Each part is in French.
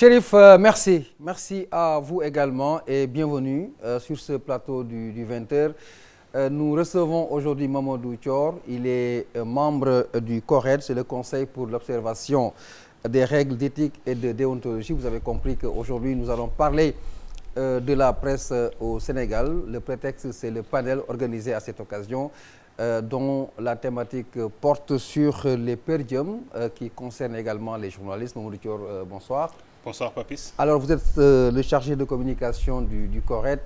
Chérif, merci. Merci à vous également et bienvenue sur ce plateau du 20h. Nous recevons aujourd'hui Mamadou Thior. Il est membre du CORED, c'est le Conseil pour l'observation des règles d'éthique et de déontologie. Vous avez compris qu'aujourd'hui, nous allons parler de la presse au Sénégal. Le prétexte, c'est le panel organisé à cette occasion dont la thématique porte sur les péridiums qui concernent également les journalistes. Mamadou Thior, bonsoir. Bonsoir Papis. Alors vous êtes le chargé de communication du CORED.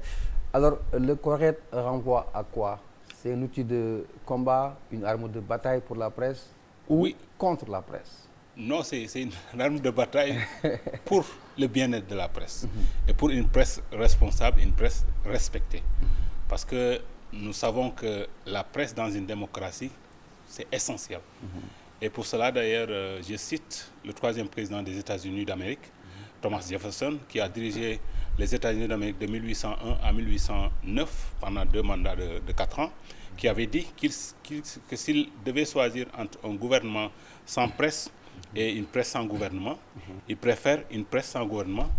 Alors le CORED renvoie à quoi? C'est un outil de combat, une arme de bataille pour la presse ou contre la presse? Non, c'est une arme de bataille pour le bien-être de la presse et pour une presse responsable, une presse respectée. Parce que nous savons que la presse dans une démocratie, c'est essentiel. Et pour cela d'ailleurs, je cite le troisième président des États-Unis d'Amérique, Thomas Jefferson, qui a dirigé les États-Unis d'Amérique de 1801 à 1809 pendant 2 mandats de 4 ans, qui avait dit que s'il devait choisir entre un gouvernement sans presse et une presse sans gouvernement, il préfère une presse sans gouvernement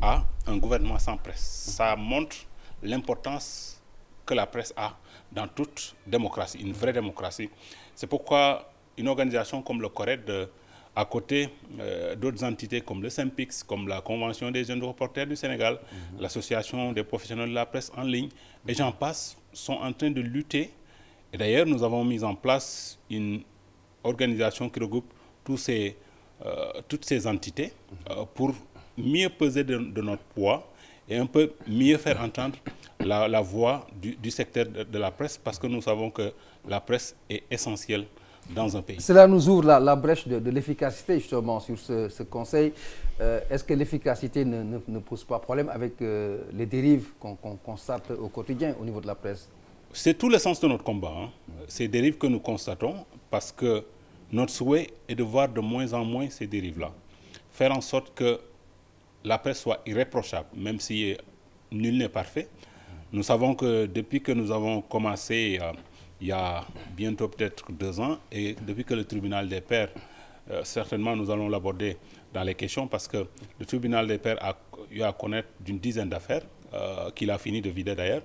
à un gouvernement sans presse. Ça montre l'importance que la presse a dans toute démocratie, une vraie démocratie. C'est pourquoi une organisation comme le CORED, à côté d'autres entités comme le SYNPICS, comme la Convention des jeunes reporters du Sénégal, l'Association des professionnels de la presse en ligne, et j'en passe, sont en train de lutter. Et d'ailleurs, nous avons mis en place une organisation qui regroupe toutes ces entités pour mieux peser de notre poids et un peu mieux faire entendre la voix du secteur de la presse, parce que nous savons que la presse est essentielle dans un pays. Cela nous ouvre la brèche de l'efficacité justement sur ce conseil. Est-ce que l'efficacité ne pose pas problème avec les dérives qu'on constate au quotidien au niveau de la presse? C'est tout le sens de notre combat. Ces dérives que nous constatons, parce que notre souhait est de voir de moins en moins ces dérives-là. Faire en sorte que la presse soit irréprochable, même si nul n'est parfait. Nous savons que depuis que nous avons commencé il y a bientôt peut-être 2 ans, et depuis que le tribunal des pairs, certainement nous allons l'aborder dans les questions, parce que le tribunal des pairs a eu à connaître d'une dizaine d'affaires, qu'il a fini de vider d'ailleurs.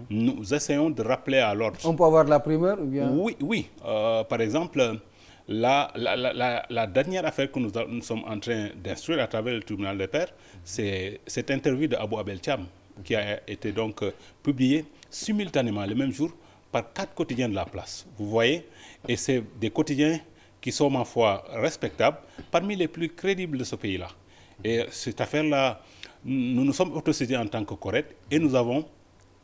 Nous essayons de rappeler à l'ordre. On peut avoir la primeur ou bien? Oui. Par exemple, la dernière affaire que nous sommes en train d'instruire à travers le tribunal des pairs, c'est cette interview de Abou Abel Thiam, qui a été donc publiée simultanément le même jour par 4 quotidiens de la place. Vous voyez, et c'est des quotidiens qui sont, ma foi, respectables, parmi les plus crédibles de ce pays-là. Et cette affaire-là, nous nous sommes autosaisis en tant que CORED et nous avons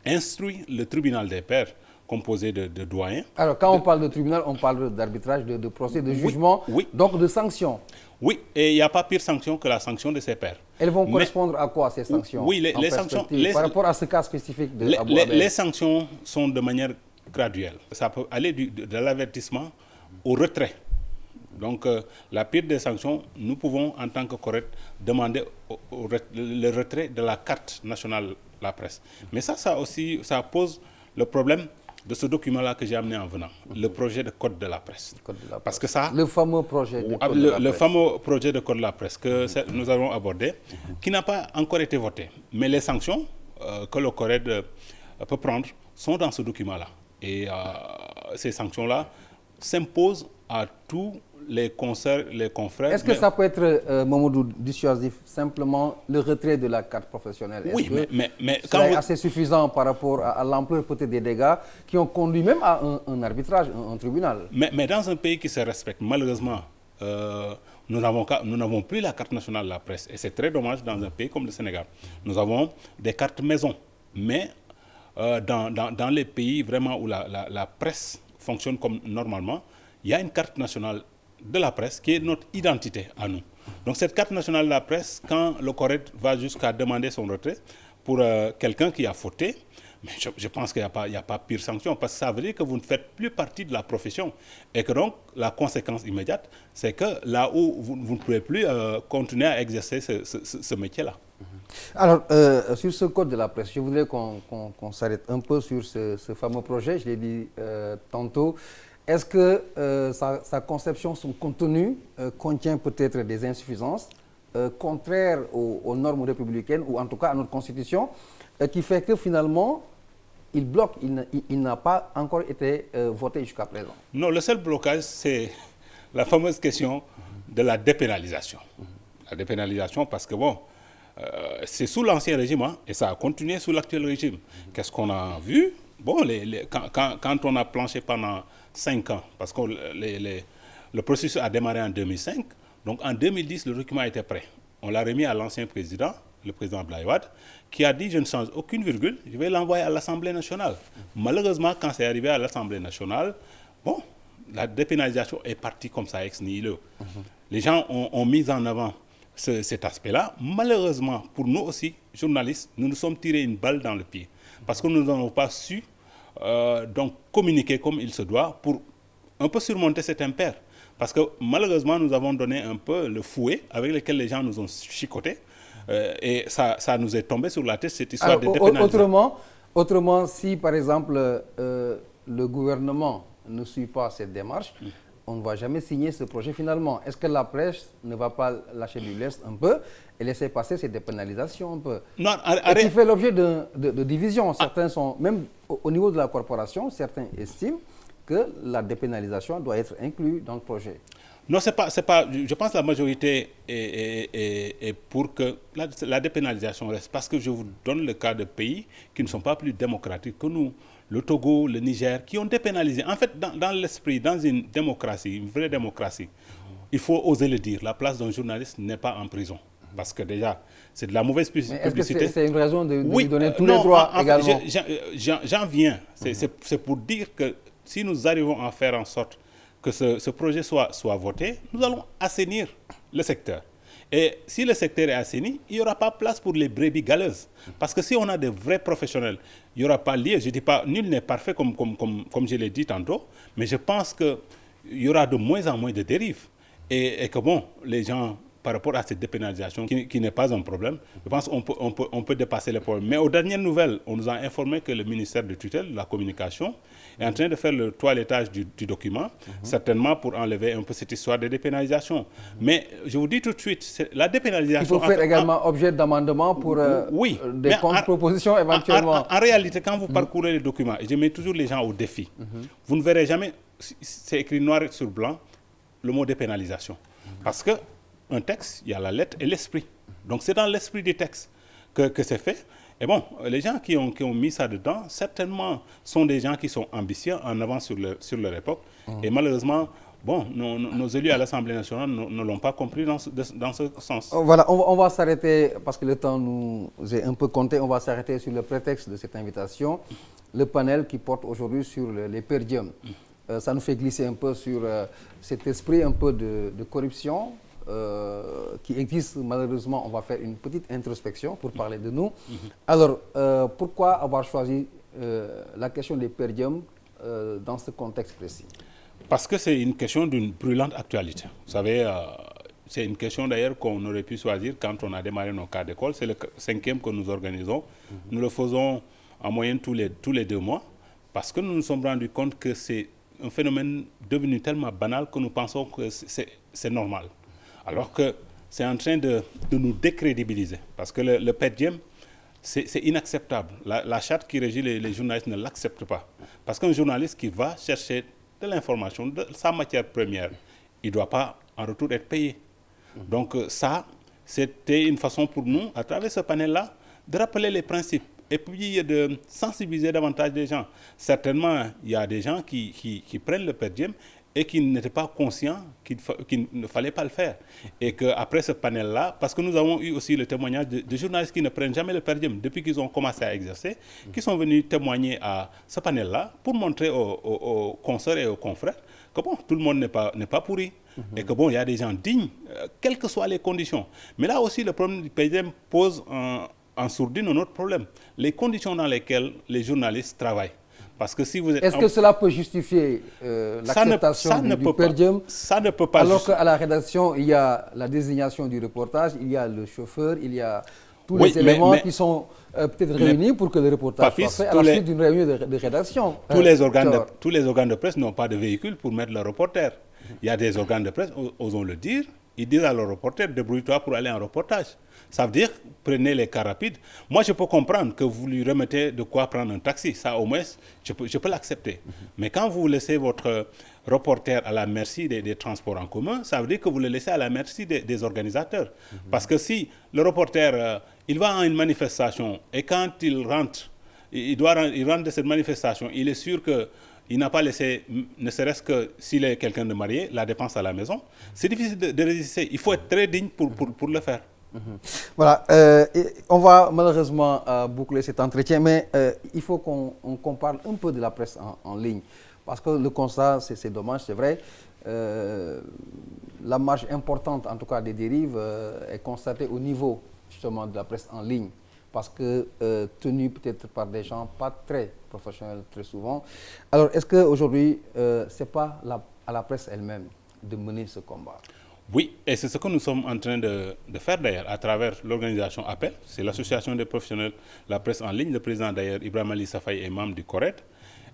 instruit le tribunal des pairs, composé de doyens. Alors, quand on parle de tribunal, on parle d'arbitrage, de procès, de jugement, donc de sanctions. Oui, et il n'y a pas pire sanction que la sanction de ses pairs. Elles vont correspondre à quoi, ces sanctions? Oui, les sanctions... Par rapport à ce cas spécifique de Abou Abel. Les sanctions sont de manière graduelle. Ça peut aller de l'avertissement au retrait. Donc, la pire des sanctions, nous pouvons, en tant que CORED, demander le retrait de la carte nationale de la presse. Mais ça pose le problème de ce document-là que j'ai amené en venant, le projet de code de la presse. Parce que ça... Le fameux projet de code de la presse. Le fameux projet de code de la presse que nous avons abordé, qui n'a pas encore été voté. Mais les sanctions que le CORED peut prendre sont dans ce document-là. Et ces sanctions-là s'imposent à tous les confrères. Est-ce que ça peut être, Mamadou, dissuasif, simplement le retrait de la carte professionnelle? Oui, mais quand c'est assez suffisant par rapport à l'ampleur peut-être des dégâts qui ont conduit même à un arbitrage, un tribunal? Mais dans un pays qui se respecte, malheureusement, nous n'avons plus la carte nationale de la presse. Et c'est très dommage dans un pays comme le Sénégal. Nous avons des cartes maison. Mais dans les pays vraiment où la presse fonctionne comme normalement, il y a une carte nationale de la presse qui est notre identité à nous. Donc cette carte nationale de la presse, quand le CORED va jusqu'à demander son retrait pour quelqu'un qui a fauté, mais je pense qu'il n'y a pas pire sanction, parce que ça veut dire que vous ne faites plus partie de la profession. Et que donc la conséquence immédiate, c'est que là où vous ne pouvez plus continuer à exercer ce métier-là. Alors, sur ce code de la presse, je voudrais qu'on s'arrête un peu sur ce fameux projet, je l'ai dit tantôt. Est-ce que sa conception, son contenu contient peut-être des insuffisances contraire aux normes républicaines, ou en tout cas à notre constitution, qui fait que finalement, il bloque, il n'a pas encore été voté jusqu'à présent. Non, le seul blocage, c'est la fameuse question de la dépénalisation. La dépénalisation, parce que bon, c'est sous l'ancien régime, hein, et ça a continué sous l'actuel régime. Qu'est-ce qu'on a vu? Bon, quand on a planché pendant 5 ans, parce que le processus a démarré en 2005, donc en 2010, le document était prêt. On l'a remis à l'ancien président, le président Abdoulaye Wade, qui a dit « je ne change aucune virgule, je vais l'envoyer à l'Assemblée nationale ». Malheureusement, quand c'est arrivé à l'Assemblée nationale, bon, la dépénalisation est partie comme ça, ex nihilo. Les gens ont mis en avant cet aspect-là. Malheureusement, pour nous aussi, journalistes, nous nous sommes tirés une balle dans le pied. Parce que nous n'avons pas su donc communiquer comme il se doit pour un peu surmonter cet impair. Parce que malheureusement, nous avons donné un peu le fouet avec lequel les gens nous ont chicotés. Et ça nous est tombé sur la tête, cette histoire de dépénalisation. Autrement, si par exemple le gouvernement ne suit pas cette démarche, on ne va jamais signer ce projet finalement. Est-ce que la presse ne va pas lâcher du lest un peu et laisser passer cette dépénalisation un peu? Non, qui fait l'objet de divisions. Certains sont, même au niveau de la corporation, certains estiment que la dépénalisation doit être inclue dans le projet. Non, c'est pas, je pense que la majorité est pour que la dépénalisation reste. Parce que je vous donne le cas de pays qui ne sont pas plus démocratiques que nous. Le Togo, le Niger, qui ont dépénalisé. En fait, dans l'esprit, dans une démocratie, une vraie démocratie, il faut oser le dire, la place d'un journaliste n'est pas en prison. Parce que déjà, c'est de la mauvaise publicité. Est-ce que c'est une raison de lui donner tous les droits également? J'en viens. C'est pour dire que si nous arrivons à faire en sorte que ce projet soit voté, nous allons assainir le secteur. Et si le secteur est assaini, il n'y aura pas place pour les brebis galeuses. Parce que si on a de vrais professionnels, il n'y aura pas lieu. Je ne dis pas, nul n'est parfait comme je l'ai dit tantôt, mais je pense qu'il y aura de moins en moins de dérives. Et que bon, les gens, par rapport à cette dépénalisation, qui n'est pas un problème, je pense qu'on peut dépasser les problèmes. Mais aux dernières nouvelles, on nous a informé que le ministère de tutelle, de la communication, est en train de faire le toilettage du document, certainement pour enlever un peu cette histoire de dépénalisation. Mais je vous dis tout de suite, la dépénalisation... Il faut faire également objet d'amendement pour des contre-propositions éventuellement. En réalité, quand vous parcourez les documents, et je mets toujours les gens au défi, vous ne verrez jamais, c'est écrit noir sur blanc, le mot dépénalisation. Parce que un texte, il y a la lettre et l'esprit. Donc c'est dans l'esprit du texte que c'est fait. Et bon, les gens qui ont mis ça dedans, certainement, sont des gens qui sont ambitieux, en avant sur leur époque. Et malheureusement, bon, nos élus à l'Assemblée nationale ne l'ont pas compris dans ce sens. Voilà, on va s'arrêter, parce que le temps nous est un peu compté, on va s'arrêter sur le prétexte de cette invitation, le panel qui porte aujourd'hui sur les per diem. Ça nous fait glisser un peu sur cet esprit un peu de corruption, qui existe malheureusement. On va faire une petite introspection pour parler de nous. Alors, pourquoi avoir choisi la question des per diem dans ce contexte précis? Parce que c'est une question d'une brûlante actualité. Vous savez, c'est une question d'ailleurs qu'on aurait pu choisir quand on a démarré nos cas d'école. C'est le 5e que nous organisons. Nous le faisons en moyenne tous les 2 mois parce que nous nous sommes rendus compte que c'est un phénomène devenu tellement banal que nous pensons que c'est normal. Alors que c'est en train de nous décrédibiliser. Parce que le per diem, c'est inacceptable. La charte qui régit les journalistes ne l'accepte pas. Parce qu'un journaliste qui va chercher de l'information, de sa matière première, il ne doit pas en retour être payé. Donc ça, c'était une façon pour nous, à travers ce panel-là, de rappeler les principes et puis de sensibiliser davantage les gens. Certainement, il y a des gens qui prennent le per diem et qui n'étaient pas conscients qu'il ne fallait pas le faire. Et qu'après ce panel-là, parce que nous avons eu aussi le témoignage de journalistes qui ne prennent jamais le per diem depuis qu'ils ont commencé à exercer, qui sont venus témoigner à ce panel-là pour montrer aux consoeurs et aux confrères que bon, tout le monde n'est pas pourri. Et que bon, il y a des gens dignes, quelles que soient les conditions. Mais là aussi, le problème du per diem pose en sourdine un autre problème. Les conditions dans lesquelles les journalistes travaillent. Parce que si vous êtes... Est-ce que cela peut justifier l'acceptation du per diem? Ça ne peut pas. Alors qu'à la rédaction, il y a la désignation du reportage, il y a le chauffeur, il y a tous les éléments qui sont peut-être réunis pour que le reportage soit fait à la suite d'une réunion de rédaction. Tous les organes de presse n'ont pas de véhicule pour mettre le reporter. Il y a des organes de presse, osons le dire, ils disent à leur reporter, débrouille-toi pour aller en reportage. Ça veut dire, prenez les cars rapides. Moi, je peux comprendre que vous lui remettez de quoi prendre un taxi. Ça, au moins, je peux l'accepter. Mais quand vous laissez votre reporter à la merci des transports en commun, ça veut dire que vous le laissez à la merci des organisateurs. Parce que si le reporter, il va à une manifestation et quand il rentre, il rentre de cette manifestation, il est sûr qu'il n'a pas laissé, ne serait-ce que s'il est quelqu'un de marié, la dépense à la maison. C'est difficile de résister. Il faut être très digne pour le faire. Voilà, on va malheureusement boucler cet entretien, mais il faut qu'on parle un peu de la presse en ligne. Parce que le constat, c'est dommage, c'est vrai. La marge importante, en tout cas des dérives, est constatée au niveau justement de la presse en ligne. Parce que tenue peut-être par des gens pas très professionnels très souvent. Alors, est-ce qu'aujourd'hui, ce n'est pas à la presse elle-même de mener ce combat? Oui, et c'est ce que nous sommes en train de faire d'ailleurs à travers l'organisation APPEL. C'est l'association des professionnels de la presse en ligne. Le président d'ailleurs, Ibrahim Ali Safaï, est membre du CORED.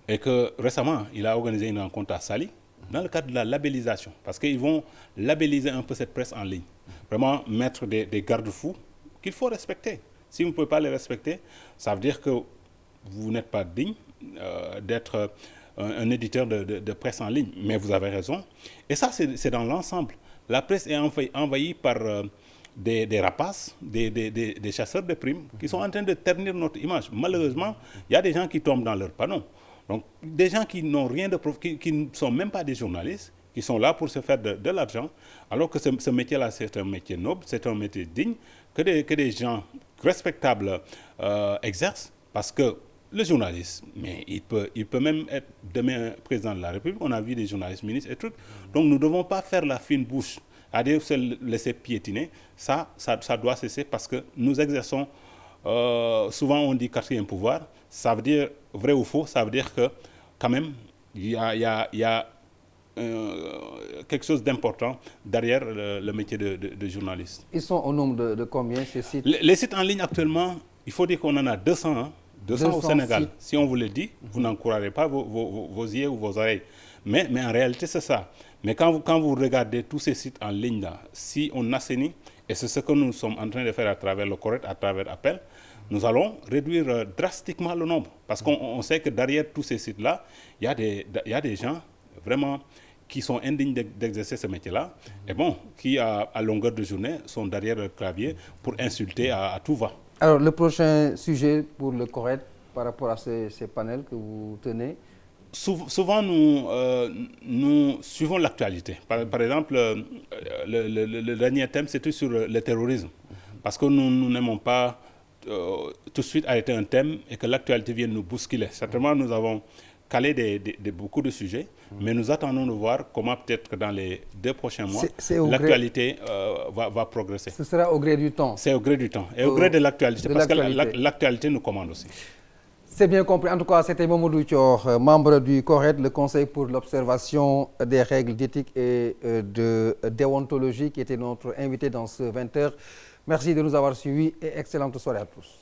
Et que récemment, il a organisé une rencontre à Saly dans le cadre de la labellisation. Parce qu'ils vont labelliser un peu cette presse en ligne. Vraiment mettre des garde-fous qu'il faut respecter. Si vous ne pouvez pas les respecter, ça veut dire que vous n'êtes pas digne d'être un éditeur de presse en ligne. Mais vous avez raison. Et ça, c'est dans l'ensemble. La presse est envahie par des rapaces, des chasseurs de primes qui sont en train de ternir notre image. Malheureusement, il y a des gens qui tombent dans leur panneau. Donc, des gens qui n'ont rien de qui ne sont même pas des journalistes, qui sont là pour se faire de l'argent, alors que ce métier-là, c'est un métier noble, c'est un métier digne, que des gens respectables exercent, parce que le journaliste, mais il peut même être demain président de la République. On a vu des journalistes, ministres et trucs. Donc nous ne devons pas faire la fine bouche, c'est-à-dire se laisser piétiner. Ça doit cesser parce que nous exerçons, souvent on dit quatrième pouvoir. Ça veut dire, vrai ou faux, ça veut dire que quand même, il y a quelque chose d'important derrière le métier de journaliste. Ils sont au nombre de combien ces sites? Les sites en ligne actuellement, il faut dire qu'on en a 200, hein. 200 au Sénégal. Sites. Si on vous le dit, vous n'en croirez pas vos yeux ou vos oreilles. Mais en réalité, c'est ça. Mais quand vous regardez tous ces sites en ligne là, si on assainit, et c'est ce que nous sommes en train de faire à travers le CORED, à travers APPEL, nous allons réduire drastiquement le nombre. Parce qu'on sait que derrière tous ces sites-là, il y a des gens vraiment qui sont indignes d'exercer ce métier-là, et bon, qui à longueur de journée sont derrière le clavier pour insulter à tout va. Alors, le prochain sujet pour le CORED par rapport à ces panels que vous tenez? Souvent, nous suivons l'actualité. Par exemple, le dernier thème, c'était sur le terrorisme. Parce que nous n'aimons pas tout de suite arrêter un thème et que l'actualité vienne nous bousculer. Certainement, nous avons calé beaucoup de sujets, mais nous attendons de voir comment peut-être que dans les 2 prochains mois, l'actualité va progresser. Ce sera au gré du temps. C'est au gré du temps et au gré de l'actualité, parce que l'actualité nous commande aussi. C'est bien compris. En tout cas, c'était Mamadou Thior, membre du CORED, le Conseil pour l'observation des règles d'éthique et de déontologie, qui était notre invité dans ce 20h. Merci de nous avoir suivis et excellente soirée à tous.